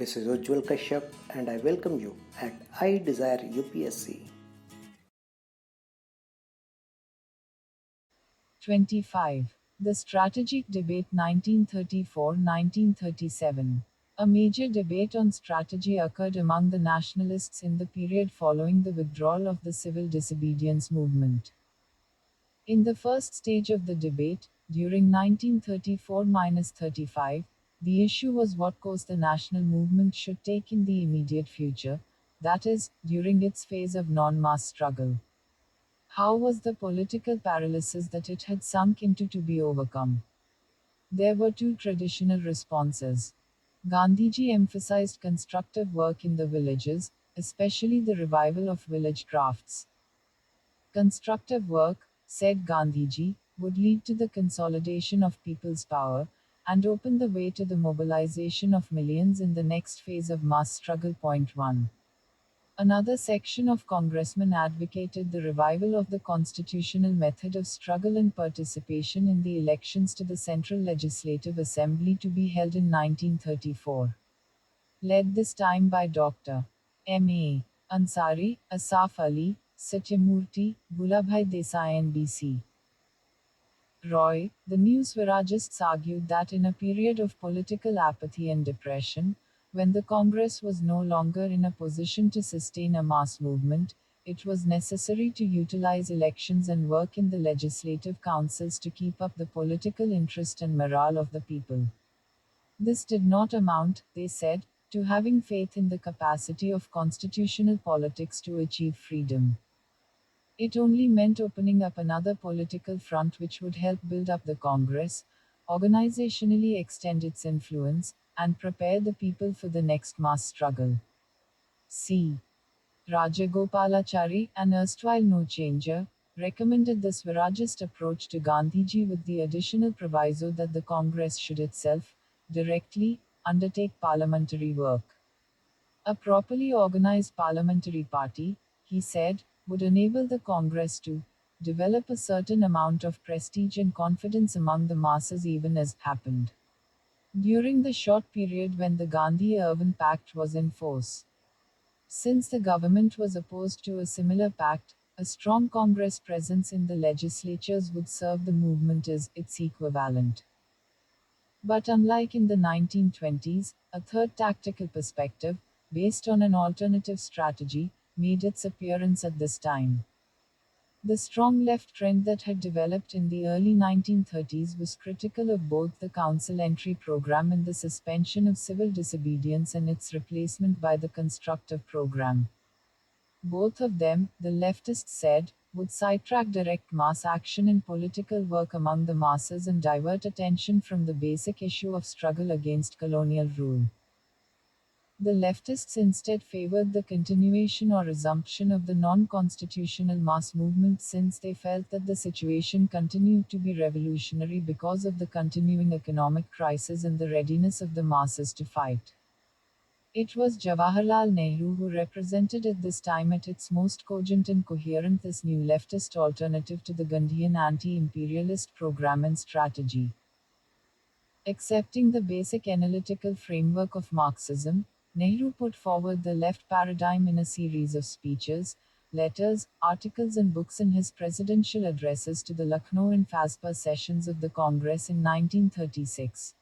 This is Ujjwal Kashyap and I welcome you at iDesireUPSC. 25. The Strategic Debate 1934-1937. A major debate on strategy occurred among the nationalists in the period following the withdrawal of the civil disobedience movement. In the first stage of the debate, during 1934-35, the issue was what course the national movement should take in the immediate future, that is, during its phase of non-mass struggle. How was the political paralysis that it had sunk into to be overcome? There were two traditional responses. Gandhiji emphasized constructive work in the villages, especially the revival of village crafts. Constructive work, said Gandhiji, would lead to the consolidation of people's power, and open the way to the mobilization of millions in the next phase of mass struggle. Point 1. Another section of congressmen advocated the revival of the constitutional method of struggle and participation in the elections to the Central Legislative Assembly to be held in 1934. Led this time by Dr. M.A. Ansari, Asaf Ali, Satyamurthy, Gulabhai Desai and B.C. Roy, the new Swarajists argued that in a period of political apathy and depression, when the Congress was no longer in a position to sustain a mass movement, it was necessary to utilize elections and work in the legislative councils to keep up the political interest and morale of the people. This did not amount, they said, to having faith in the capacity of constitutional politics to achieve freedom. It only meant opening up another political front which would help build up the Congress, organizationally extend its influence, and prepare the people for the next mass struggle. C. Rajagopalachari, an erstwhile no-changer, recommended the Swarajist approach to Gandhiji with the additional proviso that the Congress should itself, directly, undertake parliamentary work. A properly organized parliamentary party, he said, would enable the Congress to develop a certain amount of prestige and confidence among the masses, even as happened during the short period when the Gandhi-Irwin Pact was in force. Since the government was opposed to a similar pact, a strong Congress presence in the legislatures would serve the movement as its equivalent. But unlike in the 1920s, a third tactical perspective, based on an alternative strategy, made its appearance at this time. The strong left trend that had developed in the early 1930s was critical of both the Council Entry program and the suspension of civil disobedience and its replacement by the constructive program. Both of them, the leftists said, would sidetrack direct mass action in political work among the masses and divert attention from the basic issue of struggle against colonial rule. The leftists instead favored the continuation or resumption of the non-constitutional mass movement since they felt that the situation continued to be revolutionary because of the continuing economic crisis and the readiness of the masses to fight. It was Jawaharlal Nehru who represented at this time at its most cogent and coherent this new leftist alternative to the Gandhian anti-imperialist program and strategy. Accepting the basic analytical framework of Marxism, Nehru put forward the left paradigm in a series of speeches, letters, articles and books in his presidential addresses to the Lucknow and Fazpur sessions of the Congress in 1936.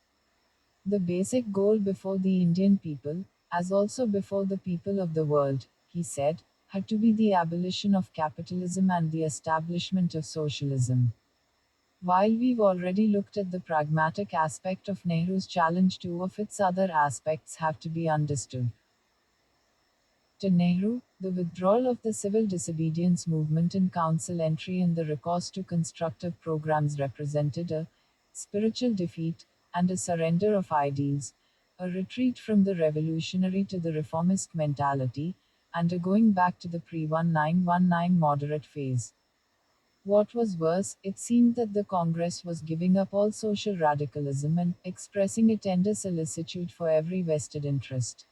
The basic goal before the Indian people, as also before the people of the world, he said, had to be the abolition of capitalism and the establishment of socialism. While we've already looked at the pragmatic aspect of Nehru's challenge, two of its other aspects have to be understood. To Nehru, the withdrawal of the civil disobedience movement and council entry and the recourse to constructive programs represented a spiritual defeat and a surrender of ideals, a retreat from the revolutionary to the reformist mentality, and a going back to the pre-1919 moderate phase. What was worse, it seemed that the Congress was giving up all social radicalism and expressing a tender solicitude for every vested interest.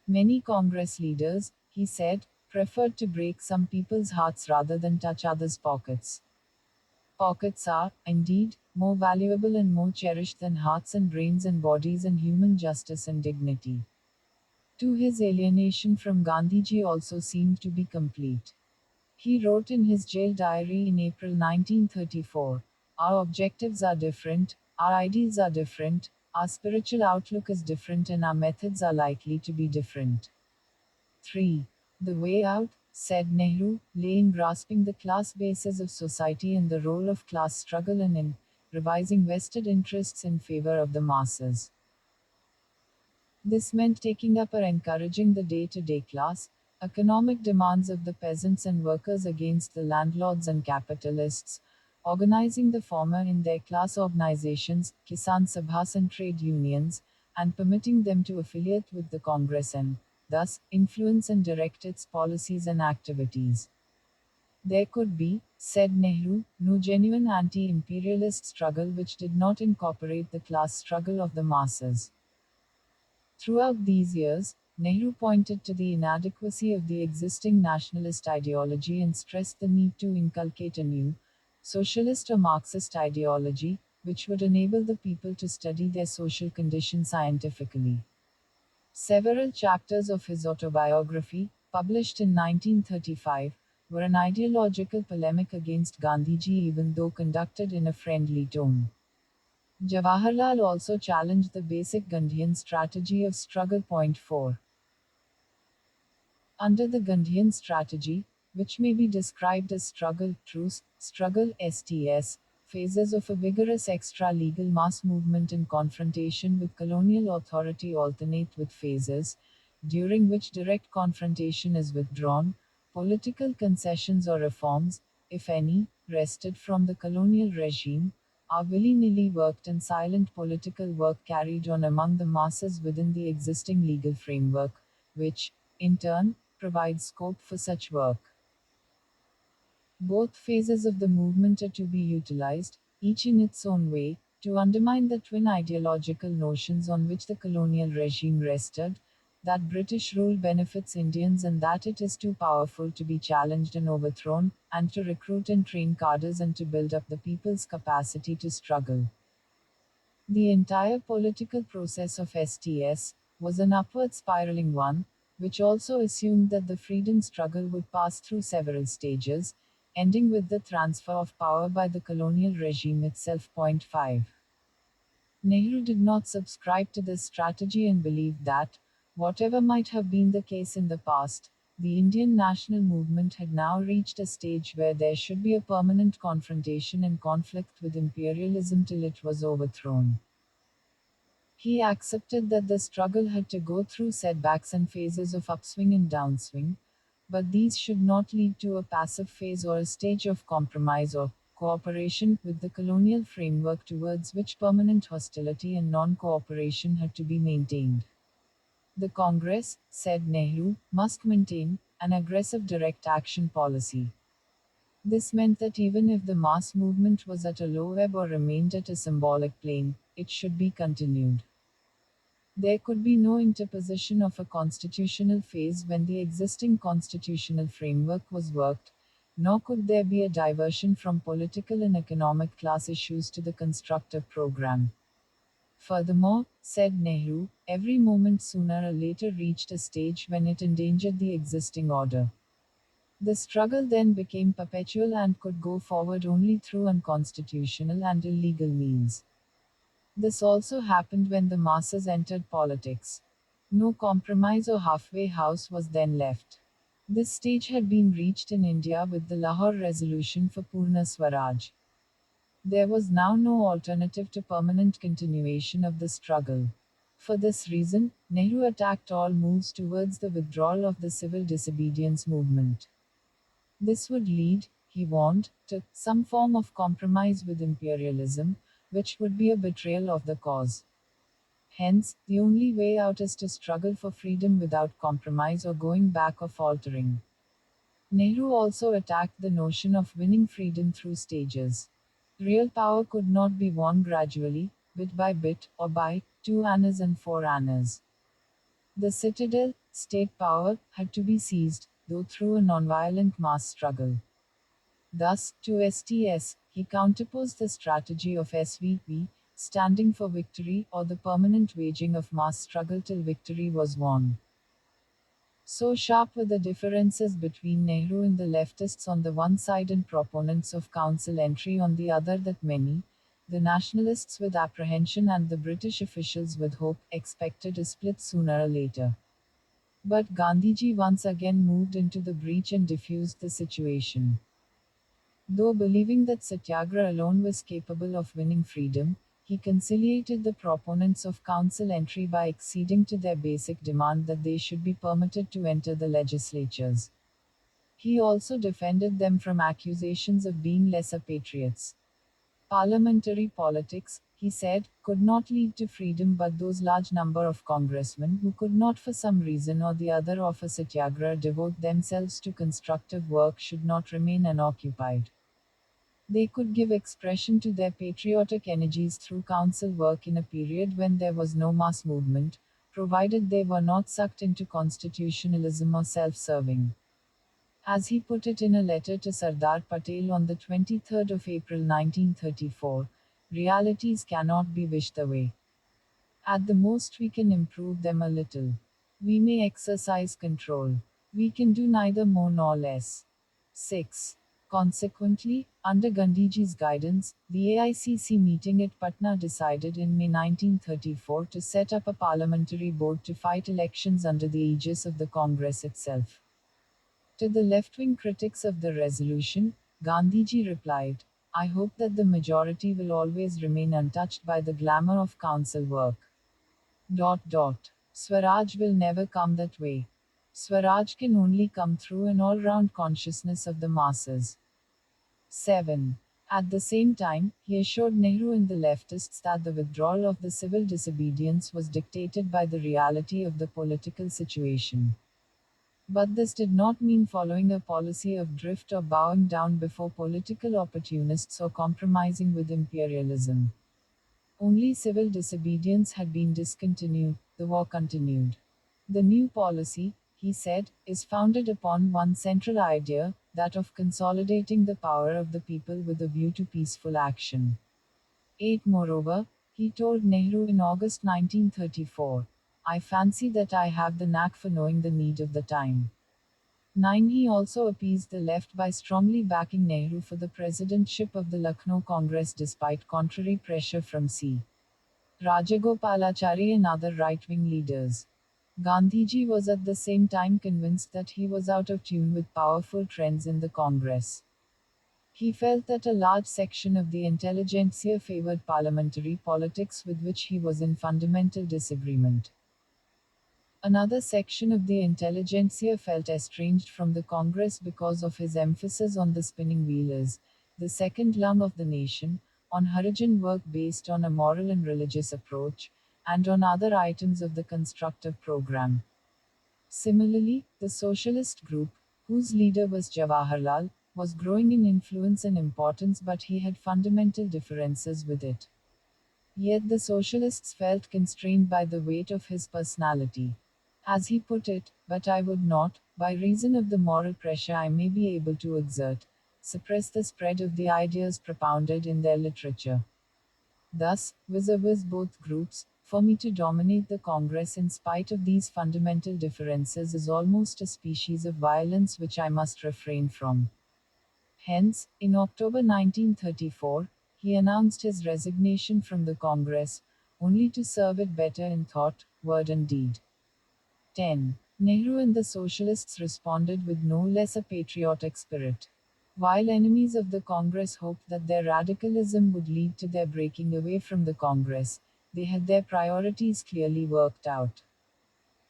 Many Congress leaders, he said, preferred to break some people's hearts rather than touch others' pockets. Pockets are, indeed, more valuable and more cherished than hearts and brains and bodies and human justice and dignity. To his alienation from Gandhiji also seemed to be complete. He wrote in his jail diary in April 1934, "Our objectives are different, our ideals are different, our spiritual outlook is different, and our methods are likely to be different." 3. The way out, said Nehru, lay in grasping the class basis of society and the role of class struggle and in revising vested interests in favor of the masses. This meant taking up or encouraging the day-to-day class, economic demands of the peasants and workers against the landlords and capitalists, organizing the former in their class organizations, Kisan Sabhas and trade unions, and permitting them to affiliate with the Congress and, thus, influence and direct its policies and activities. There could be, said Nehru, no genuine anti-imperialist struggle which did not incorporate the class struggle of the masses. Throughout these years, Nehru pointed to the inadequacy of the existing nationalist ideology and stressed the need to inculcate a new, socialist or Marxist ideology, which would enable the people to study their social condition scientifically. Several chapters of his autobiography, published in 1935, were an ideological polemic against Gandhiji, even though conducted in a friendly tone. Jawaharlal also challenged the basic Gandhian strategy of struggle. Point 4. Under the Gandhian strategy, which may be described as struggle, truce, struggle, STS, phases of a vigorous extra-legal mass movement and confrontation with colonial authority alternate with phases, during which direct confrontation is withdrawn, political concessions or reforms, if any, wrested from the colonial regime, are willy-nilly worked and silent political work carried on among the masses within the existing legal framework, which, in turn, provides scope for such work. Both phases of the movement are to be utilized, each in its own way, to undermine the twin ideological notions on which the colonial regime rested, that British rule benefits Indians and that it is too powerful to be challenged and overthrown, and to recruit and train cadres and to build up the people's capacity to struggle. The entire political process of STS was an upward spiraling one, which also assumed that the freedom struggle would pass through several stages, ending with the transfer of power by the colonial regime itself. Point 5. Nehru did not subscribe to this strategy and believed that, whatever might have been the case in the past, the Indian national movement had now reached a stage where there should be a permanent confrontation and conflict with imperialism till it was overthrown. He accepted that the struggle had to go through setbacks and phases of upswing and downswing, but these should not lead to a passive phase or a stage of compromise or cooperation with the colonial framework towards which permanent hostility and non-cooperation had to be maintained. The Congress, said Nehru, must maintain an aggressive direct action policy. This meant that even if the mass movement was at a low ebb or remained at a symbolic plane, it should be continued. There could be no interposition of a constitutional phase when the existing constitutional framework was worked, nor could there be a diversion from political and economic class issues to the constructive program. Furthermore, said Nehru, every moment sooner or later reached a stage when it endangered the existing order. The struggle then became perpetual and could go forward only through unconstitutional and illegal means. This also happened when the masses entered politics. No compromise or halfway house was then left. This stage had been reached in India with the Lahore Resolution for Purna Swaraj. There was now no alternative to permanent continuation of the struggle. For this reason, Nehru attacked all moves towards the withdrawal of the civil disobedience movement. This would lead, he warned, to some form of compromise with imperialism, which would be a betrayal of the cause. Hence, the only way out is to struggle for freedom without compromise or going back or faltering. Nehru also attacked the notion of winning freedom through stages. Real power could not be won gradually, bit by bit, or by 2 annas and 4 annas. The citadel, state power, had to be seized, though through a nonviolent mass struggle. Thus, to STS, he counterposed the strategy of SVP, standing for victory, or the permanent waging of mass struggle till victory was won. So sharp were the differences between Nehru and the leftists on the one side and proponents of council entry on the other that many, the nationalists with apprehension and the British officials with hope, expected a split sooner or later. But Gandhiji once again moved into the breach and diffused the situation. Though believing that Satyagraha alone was capable of winning freedom, he conciliated the proponents of council entry by acceding to their basic demand that they should be permitted to enter the legislatures. He also defended them from accusations of being lesser patriots. Parliamentary politics, he said, could not lead to freedom, but those large number of congressmen who could not for some reason or the other offer Satyagraha devote themselves to constructive work should not remain unoccupied. They could give expression to their patriotic energies through council work in a period when there was no mass movement, provided they were not sucked into constitutionalism or self-serving. As he put it in a letter to Sardar Patel on the 23rd of April 1934, realities cannot be wished away. At the most, we can improve them a little. We may exercise control. We can do neither more nor less. 6. Consequently, under Gandhiji's guidance, the AICC meeting at Patna decided in May 1934 to set up a parliamentary board to fight elections under the aegis of the Congress itself. To the left-wing critics of the resolution, Gandhiji replied, I hope that the majority will always remain untouched by the glamour of council work. Swaraj will never come that way. Swaraj can only come through an all-round consciousness of the masses. 7. At the same time, he assured Nehru and the leftists that the withdrawal of the civil disobedience was dictated by the reality of the political situation. But this did not mean following a policy of drift or bowing down before political opportunists or compromising with imperialism. Only civil disobedience had been discontinued, the war continued. The new policy, he said, is founded upon one central idea, that of consolidating the power of the people with a view to peaceful action. 8. Moreover, he told Nehru in August 1934, I fancy that I have the knack for knowing the need of the time. 9. He also appeased the left by strongly backing Nehru for the presidentship of the Lucknow Congress despite contrary pressure from C. Rajagopalachari and other right-wing leaders. Gandhiji was at the same time convinced that he was out of tune with powerful trends in the Congress. He felt that a large section of the intelligentsia favored parliamentary politics with which he was in fundamental disagreement. Another section of the intelligentsia felt estranged from the Congress because of his emphasis on the spinning wheel as the second lung of the nation, on Harijan work based on a moral and religious approach, and on other items of the constructive program. Similarly, the socialist group, whose leader was Jawaharlal, was growing in influence and importance, but he had fundamental differences with it. Yet the socialists felt constrained by the weight of his personality. As he put it, but I would not, by reason of the moral pressure I may be able to exert, suppress the spread of the ideas propounded in their literature. Thus, vis-a-vis both groups, for me to dominate the Congress in spite of these fundamental differences is almost a species of violence which I must refrain from. Hence, in October 1934, he announced his resignation from the Congress, only to serve it better in thought, word, and deed. 10. Nehru and the socialists responded with no less a patriotic spirit. While enemies of the Congress hoped that their radicalism would lead to their breaking away from the Congress, they had their priorities clearly worked out.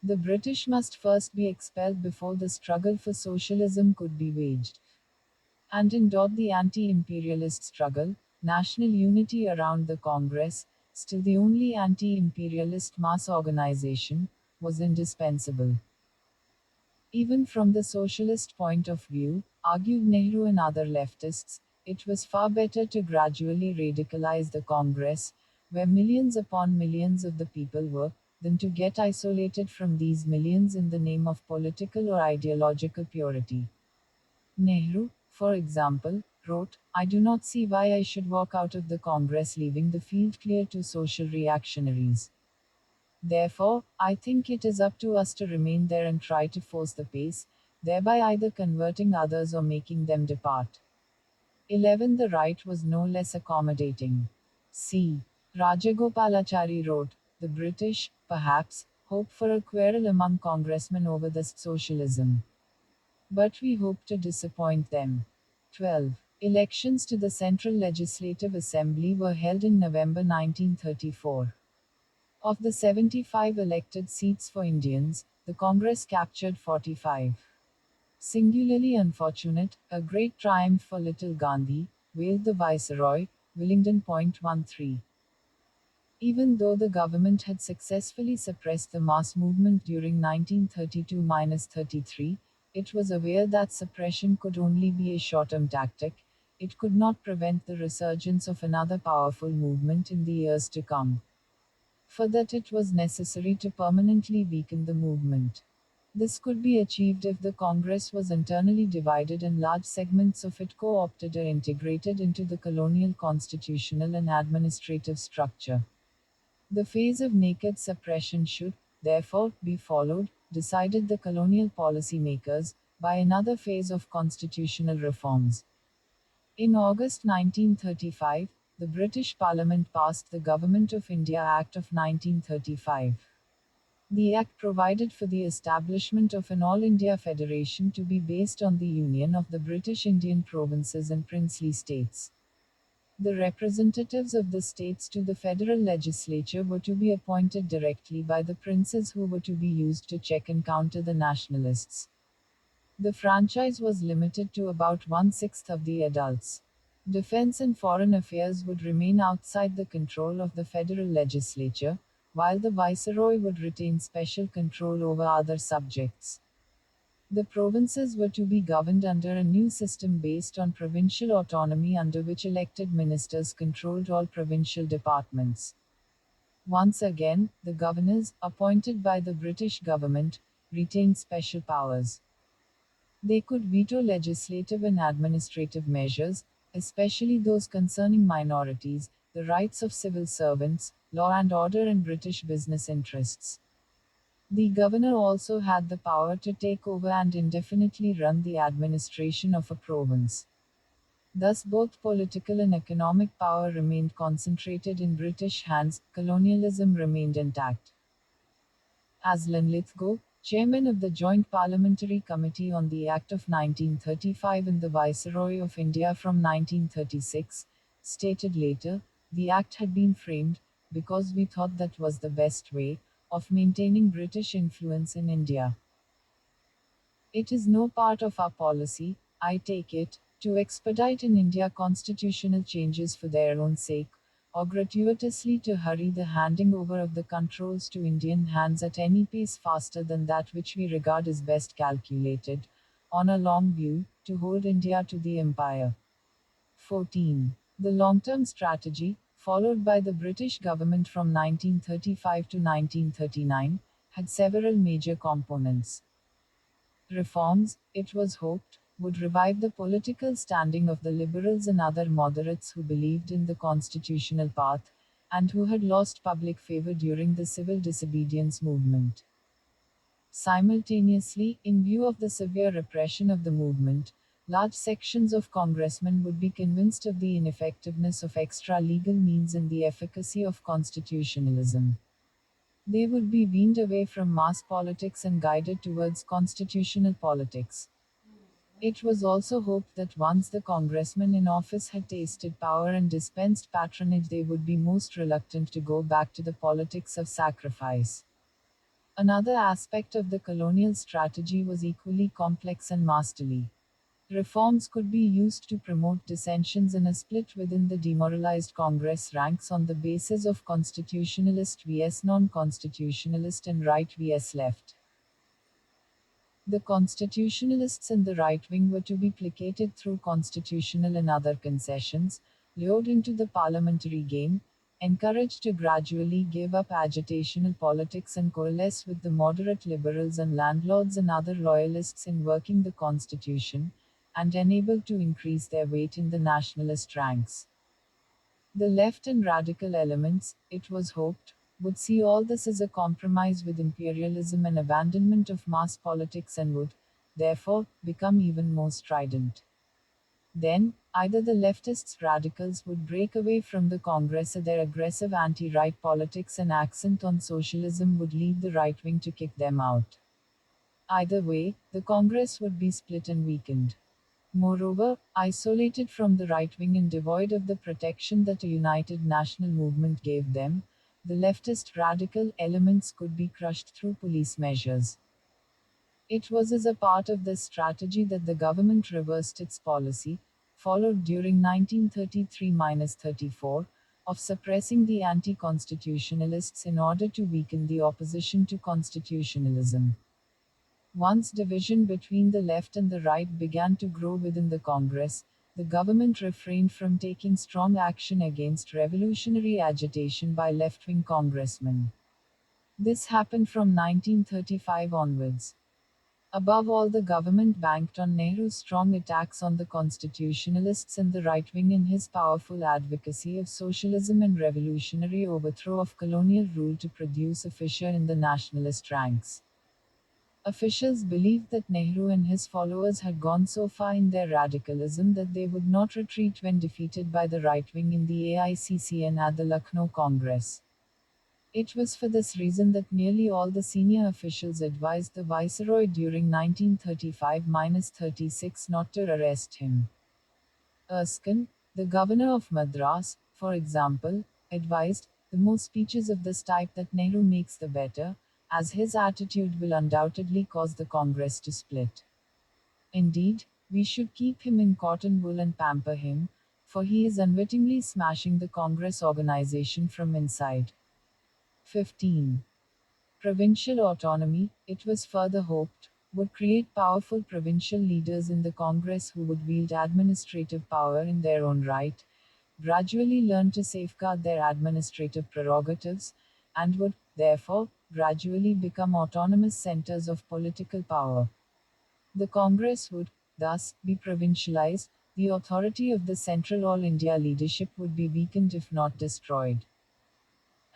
The British must first be expelled before the struggle for socialism could be waged. And in the anti-imperialist struggle, national unity around the Congress, still the only anti-imperialist mass organization, was indispensable. Even from the socialist point of view, argued Nehru and other leftists, it was far better to gradually radicalize the Congress, where millions upon millions of the people were, than to get isolated from these millions in the name of political or ideological purity. Nehru, for example, wrote, I do not see why I should walk out of the Congress leaving the field clear to social reactionaries. Therefore, I think it is up to us to remain there and try to force the pace, thereby either converting others or making them depart. 11. The right was no less accommodating. C. Rajagopalachari wrote, the British, perhaps, hope for a quarrel among congressmen over this socialism. But we hope to disappoint them. 12. Elections to the Central Legislative Assembly were held in November 1934. Of the 75 elected seats for Indians, the Congress captured 45. Singularly unfortunate, a great triumph for little Gandhi, wailed the Viceroy, Willingdon.13. Even though the government had successfully suppressed the mass movement during 1932-33, it was aware that suppression could only be a short-term tactic. It could not prevent the resurgence of another powerful movement in the years to come. For that it was necessary to permanently weaken the movement. This could be achieved if the Congress was internally divided and large segments of it co-opted or integrated into the colonial constitutional and administrative structure. The phase of naked suppression should, therefore, be followed, decided the colonial policymakers, by another phase of constitutional reforms. In August 1935, the British Parliament passed the Government of India Act of 1935. The Act provided for the establishment of an All India Federation to be based on the union of the British Indian provinces and princely states. The representatives of the states to the federal legislature were to be appointed directly by the princes who were to be used to check and counter the nationalists. The franchise was limited to about one-sixth of the adults. Defense and foreign affairs would remain outside the control of the federal legislature, while the viceroy would retain special control over other subjects. The provinces were to be governed under a new system based on provincial autonomy under which elected ministers controlled all provincial departments. Once again, the governors, appointed by the British government, retained special powers. They could veto legislative and administrative measures, especially those concerning minorities, the rights of civil servants, law and order, and British business interests. The governor also had the power to take over and indefinitely run the administration of a province. Thus, both political and economic power remained concentrated in British hands, colonialism remained intact. Aslan Lithgow, chairman of the Joint Parliamentary Committee on the Act of 1935 and the Viceroy of India from 1936, stated later, the Act had been framed, because we thought that was the best way, of maintaining British influence in India. It is no part of our policy, I take it, to expedite in India constitutional changes for their own sake, or gratuitously to hurry the handing over of the controls to Indian hands at any pace faster than that which we regard as best calculated, on a long view, to hold India to the empire. 14. The long-term strategy, followed by the British government from 1935 to 1939, had several major components. Reforms, it was hoped, would revive the political standing of the liberals and other moderates who believed in the constitutional path, and who had lost public favor during the civil disobedience movement. Simultaneously, in view of the severe repression of the movement, large sections of congressmen would be convinced of the ineffectiveness of extra legal means and the efficacy of constitutionalism. They would be weaned away from mass politics and guided towards constitutional politics. It was also hoped that once the congressmen in office had tasted power and dispensed patronage, they would be most reluctant to go back to the politics of sacrifice. Another aspect of the colonial strategy was equally complex and masterly. Reforms could be used to promote dissensions and a split within the demoralized Congress ranks on the basis of constitutionalist vs non-constitutionalist and right vs left. The constitutionalists and the right wing were to be placated through constitutional and other concessions, lured into the parliamentary game, encouraged to gradually give up agitational politics and coalesce with the moderate liberals and landlords and other loyalists in working the constitution, and enabled to increase their weight in the nationalist ranks. The left and radical elements, it was hoped, would see all this as a compromise with imperialism and abandonment of mass politics and would, therefore, become even more strident. Then, either the leftists radicals would break away from the Congress or their aggressive anti-right politics and accent on socialism would lead the right wing to kick them out. Either way, the Congress would be split and weakened. Moreover, isolated from the right wing and devoid of the protection that a united national movement gave them, the leftist radical elements could be crushed through police measures. It was as a part of this strategy that the government reversed its policy, followed during 1933-34, of suppressing the anti-constitutionalists in order to weaken the opposition to constitutionalism. Once division between the left and the right began to grow within the Congress, the government refrained from taking strong action against revolutionary agitation by left-wing congressmen. This happened from 1935 onwards. Above all, the government banked on Nehru's strong attacks on the constitutionalists and the right wing in his powerful advocacy of socialism and revolutionary overthrow of colonial rule to produce a fissure in the nationalist ranks. Officials believed that Nehru and his followers had gone so far in their radicalism that they would not retreat when defeated by the right wing in the AICC and at the Lucknow Congress. It was for this reason that nearly all the senior officials advised the Viceroy during 1935-36 not to arrest him. Erskine, the governor of Madras, for example, advised, the more speeches of this type that Nehru makes the better, as his attitude will undoubtedly cause the Congress to split. Indeed, we should keep him in cotton wool and pamper him, for he is unwittingly smashing the Congress organization from inside. 15. Provincial autonomy, it was further hoped, would create powerful provincial leaders in the Congress who would wield administrative power in their own right, gradually learn to safeguard their administrative prerogatives, and would, therefore, gradually become autonomous centers of political power. The Congress would, thus, be provincialized, the authority of the central All India leadership would be weakened if not destroyed.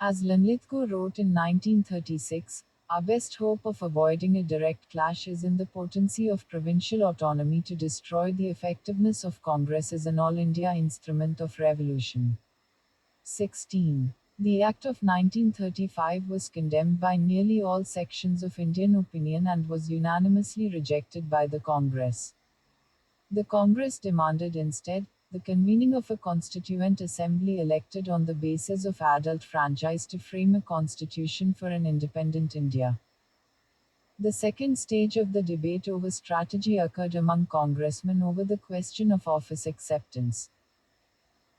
As Linlithgow wrote in 1936, our best hope of avoiding a direct clash is in the potency of provincial autonomy to destroy the effectiveness of Congress as an all India instrument of revolution. 16. The Act of 1935 was condemned by nearly all sections of Indian opinion and was unanimously rejected by the Congress. The Congress demanded instead, the convening of a constituent assembly elected on the basis of adult franchise to frame a constitution for an independent India. The second stage of the debate over strategy occurred among congressmen over the question of office acceptance.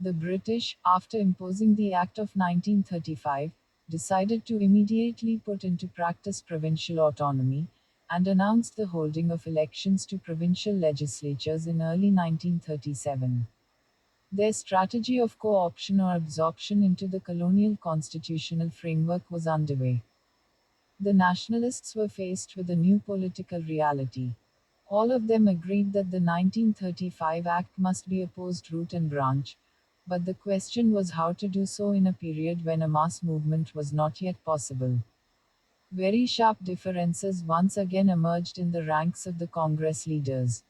The British, after imposing the Act of 1935, decided to immediately put into practice provincial autonomy, and announced the holding of elections to provincial legislatures in early 1937. Their strategy of co-option or absorption into the colonial constitutional framework was underway. The nationalists were faced with a new political reality. All of them agreed that the 1935 Act must be opposed root and branch, but the question was how to do so in a period when a mass movement was not yet possible. Very sharp differences once again emerged in the ranks of the Congress leaders.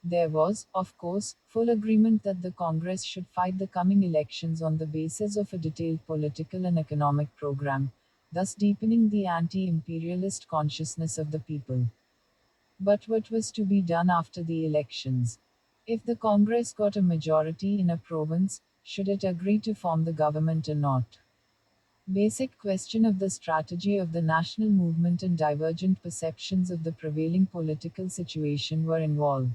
There was, of course, full agreement that the Congress should fight the coming elections on the basis of a detailed political and economic program, thus deepening the anti-imperialist consciousness of the people. But what was to be done after the elections? If the Congress got a majority in a province, should it agree to form the government or not? Basic question of the strategy of the national movement and divergent perceptions of the prevailing political situation were involved.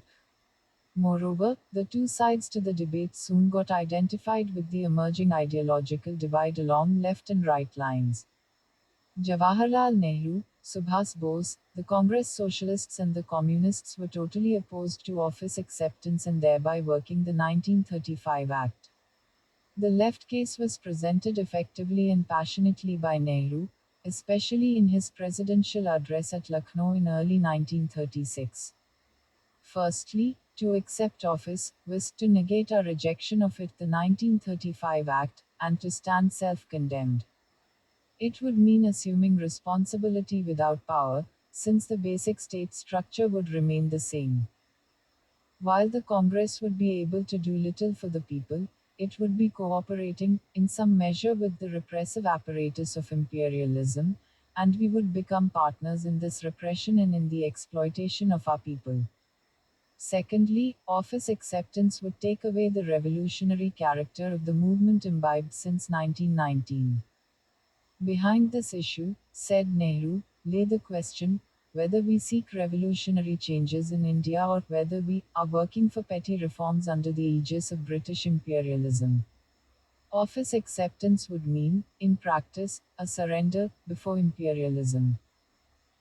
Moreover, the two sides to the debate soon got identified with the emerging ideological divide along left and right lines. Jawaharlal Nehru, Subhas Bose, the Congress Socialists and the Communists were totally opposed to office acceptance and thereby working the 1935 Act. The left case was presented effectively and passionately by Nehru, especially in his presidential address at Lucknow in early 1936. Firstly, to accept office was to negate our rejection of it, the 1935 Act, and to stand self-condemned. It would mean assuming responsibility without power, since the basic state structure would remain the same. While the Congress would be able to do little for the people, it would be cooperating, in some measure, with the repressive apparatus of imperialism, and we would become partners in this repression and in the exploitation of our people. Secondly, office acceptance would take away the revolutionary character of the movement imbibed since 1919. Behind this issue, said Nehru, lay the question whether we seek revolutionary changes in India or whether we are working for petty reforms under the aegis of British imperialism. Office acceptance would mean, in practice, a surrender before imperialism.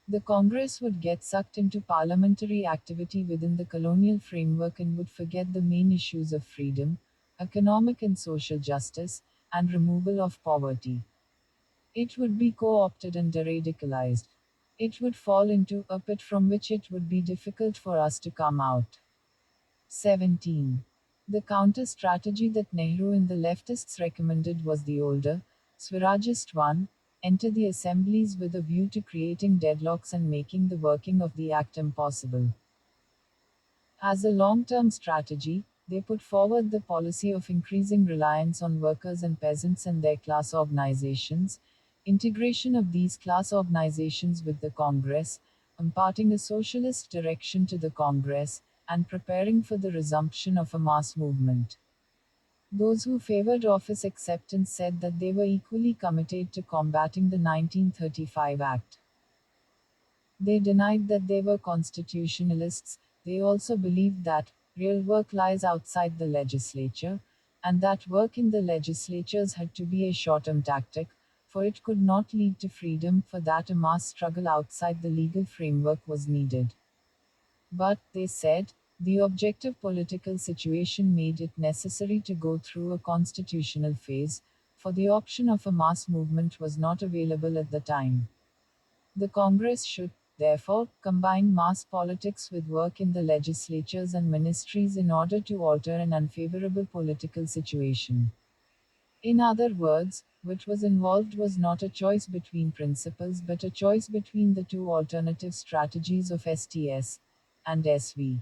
The Congress would get sucked into parliamentary activity within the colonial framework and would forget the main issues of freedom, economic and social justice, and removal of poverty. It would be co-opted and deradicalized. It would fall into a pit from which it would be difficult for us to come out. 17. The counter-strategy that Nehru and the leftists recommended was the older, Swarajist one: enter the assemblies with a view to creating deadlocks and making the working of the act impossible. As a long-term strategy, they put forward the policy of increasing reliance on workers and peasants and their class organizations, integration of these class organizations with the Congress, imparting a socialist direction to the Congress, and preparing for the resumption of a mass movement. Those who favored office acceptance said that they were equally committed to combating the 1935 Act. They denied that they were constitutionalists. They also believed that real work lies outside the legislature, and that work in the legislatures had to be a short term tactic, for it could not lead to freedom, for that a mass struggle outside the legal framework was needed. But, they said, the objective political situation made it necessary to go through a constitutional phase, for the option of a mass movement was not available at the time. The Congress should, therefore, combine mass politics with work in the legislatures and ministries in order to alter an unfavorable political situation. In other words, what was involved was not a choice between principles but a choice between the two alternative strategies of STS and SV.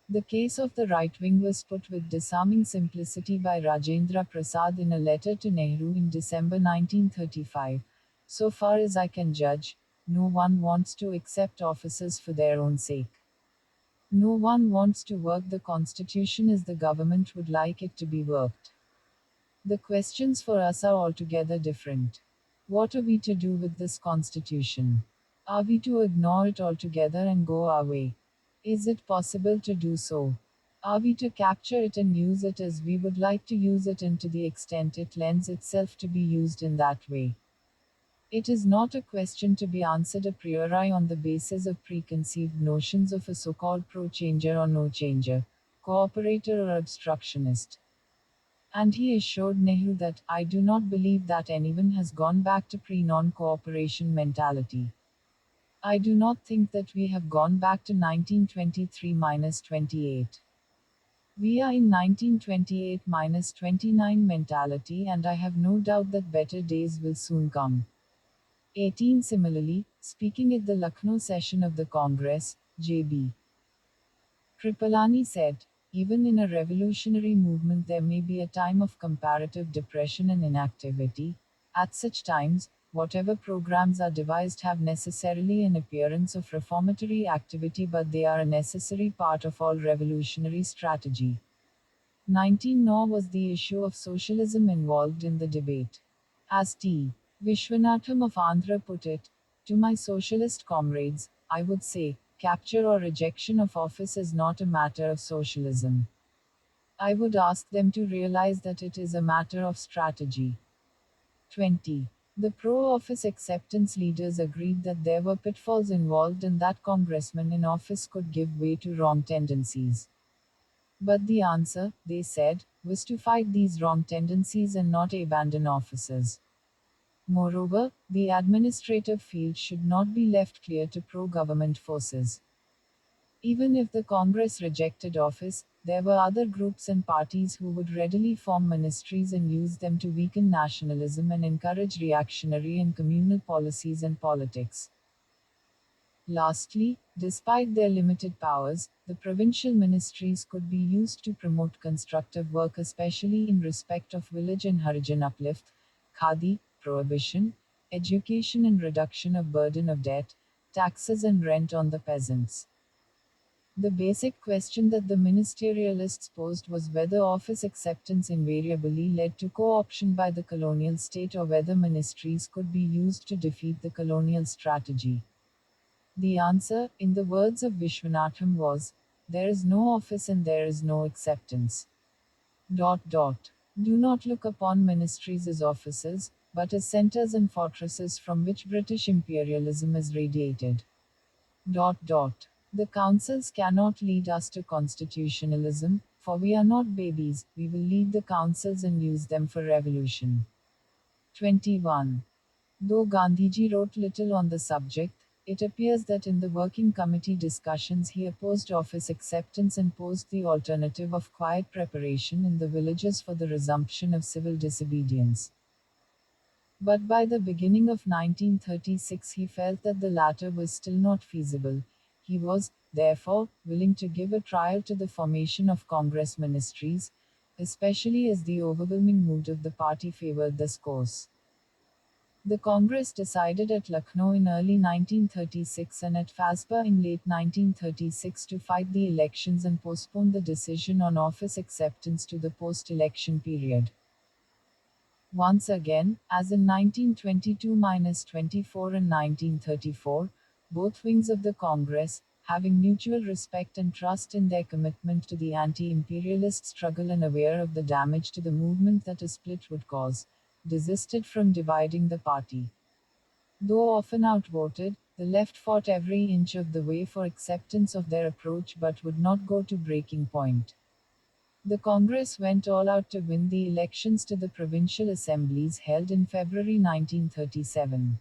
The case of the right wing was put with disarming simplicity by Rajendra Prasad in a letter to Nehru in December 1935. So far as I can judge, no one wants to accept offices for their own sake. No one wants to work the constitution as the government would like it to be worked. The questions for us are altogether different. What are we to do with this constitution? Are we to ignore it altogether and go our way? Is it possible to do so? Are we to capture it and use it as we would like to use it and to the extent it lends itself to be used in that way? It is not a question to be answered a priori on the basis of preconceived notions of a so called pro changer or no changer, cooperator or obstructionist. And he assured Nehru that I do not believe that anyone has gone back to pre non cooperation mentality. I do not think that we have gone back to 1923 28. We are in 1928 29 mentality, and I have no doubt that better days will soon come. 18. Similarly, speaking at the Lucknow session of the Congress, J.B. Kripalani said, even in a revolutionary movement, there may be a time of comparative depression and inactivity. At such times, whatever programs are devised have necessarily an appearance of reformatory activity, but they are a necessary part of all revolutionary strategy. 19. Nor was the issue of socialism involved in the debate. As T. Vishwanatham of Andhra put it, to my socialist comrades, I would say, capture or rejection of office is not a matter of socialism. I would ask them to realize that it is a matter of strategy. 20. The pro office acceptance leaders agreed that there were pitfalls involved and that congressmen in office could give way to wrong tendencies. But the answer, they said, was to fight these wrong tendencies and not abandon offices. Moreover, the administrative field should not be left clear to pro government forces. Even if the Congress rejected office, there were other groups and parties who would readily form ministries and use them to weaken nationalism and encourage reactionary and communal policies and politics. Lastly, despite their limited powers, the provincial ministries could be used to promote constructive work, especially in respect of village and Harijan uplift, khadi, prohibition, education and reduction of burden of debt, taxes and rent on the peasants. The basic question that the ministerialists posed was whether office acceptance invariably led to co-option by the colonial state or whether ministries could be used to defeat the colonial strategy. The answer, in the words of Vishwanatham, was, "There is no office and there is no acceptance. Do not look upon ministries as offices, but as centers and fortresses from which British imperialism is radiated. The councils cannot lead us to constitutionalism, for we are not babies, we will lead the councils and use them for revolution." 21. Though Gandhiji wrote little on the subject, it appears that in the working committee discussions he opposed office acceptance and posed the alternative of quiet preparation in the villages for the resumption of civil disobedience. But by the beginning of 1936 he felt that the latter was still not feasible. He was, therefore, willing to give a trial to the formation of Congress ministries, especially as the overwhelming mood of the party favored this course. The Congress decided at Lucknow in early 1936 and at Fasba in late 1936 to fight the elections and postpone the decision on office acceptance to the post-election period. Once again, as in 1922-24 and 1934, both wings of the Congress, having mutual respect and trust in their commitment to the anti-imperialist struggle and aware of the damage to the movement that a split would cause, desisted from dividing the party. Though often outvoted, the left fought every inch of the way for acceptance of their approach but would not go to breaking point. The Congress went all out to win the elections to the provincial assemblies held in February 1937.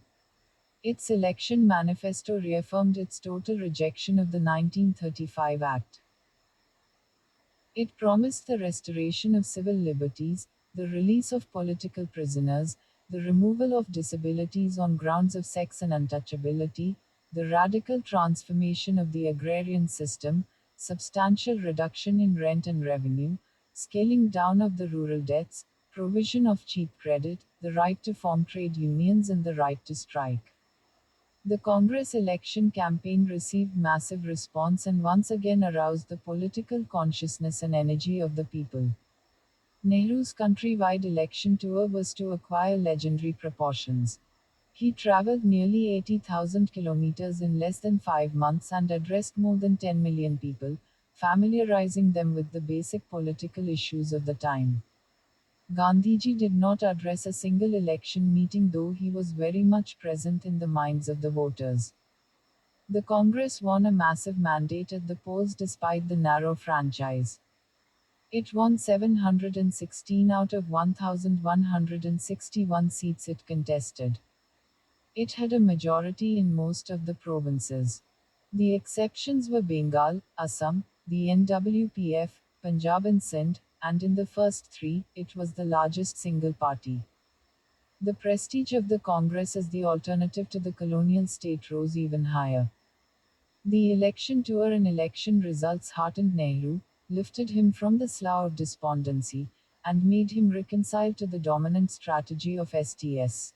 Its election manifesto reaffirmed its total rejection of the 1935 Act. It promised the restoration of civil liberties, the release of political prisoners, the removal of disabilities on grounds of sex and untouchability, the radical transformation of the agrarian system, substantial reduction in rent and revenue, scaling down of the rural debts, provision of cheap credit, the right to form trade unions and the right to strike. The Congress election campaign received massive response and once again aroused the political consciousness and energy of the people. Nehru's countrywide election tour was to acquire legendary proportions. He traveled nearly 80,000 kilometers in less than 5 months and addressed more than 10 million people, familiarizing them with the basic political issues of the time. Gandhiji did not address a single election meeting, though he was very much present in the minds of the voters. The Congress won a massive mandate at the polls despite the narrow franchise. It won 716 out of 1,161 seats it contested. It had a majority in most of the provinces. The exceptions were Bengal, Assam, the NWPF, Punjab and Sindh, and in the first three, it was the largest single party. The prestige of the Congress as the alternative to the colonial state rose even higher. The election tour and election results heartened Nehru, lifted him from the slough of despondency, and made him reconcile to the dominant strategy of STS.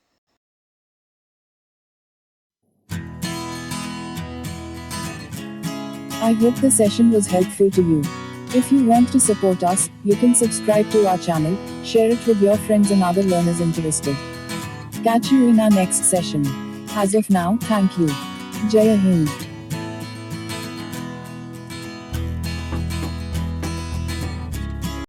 I hope the session was helpful to you. If you want to support us, you can subscribe to our channel, share it with your friends and other learners interested. Catch you in our next session. As of now, thank you. Jai Hind.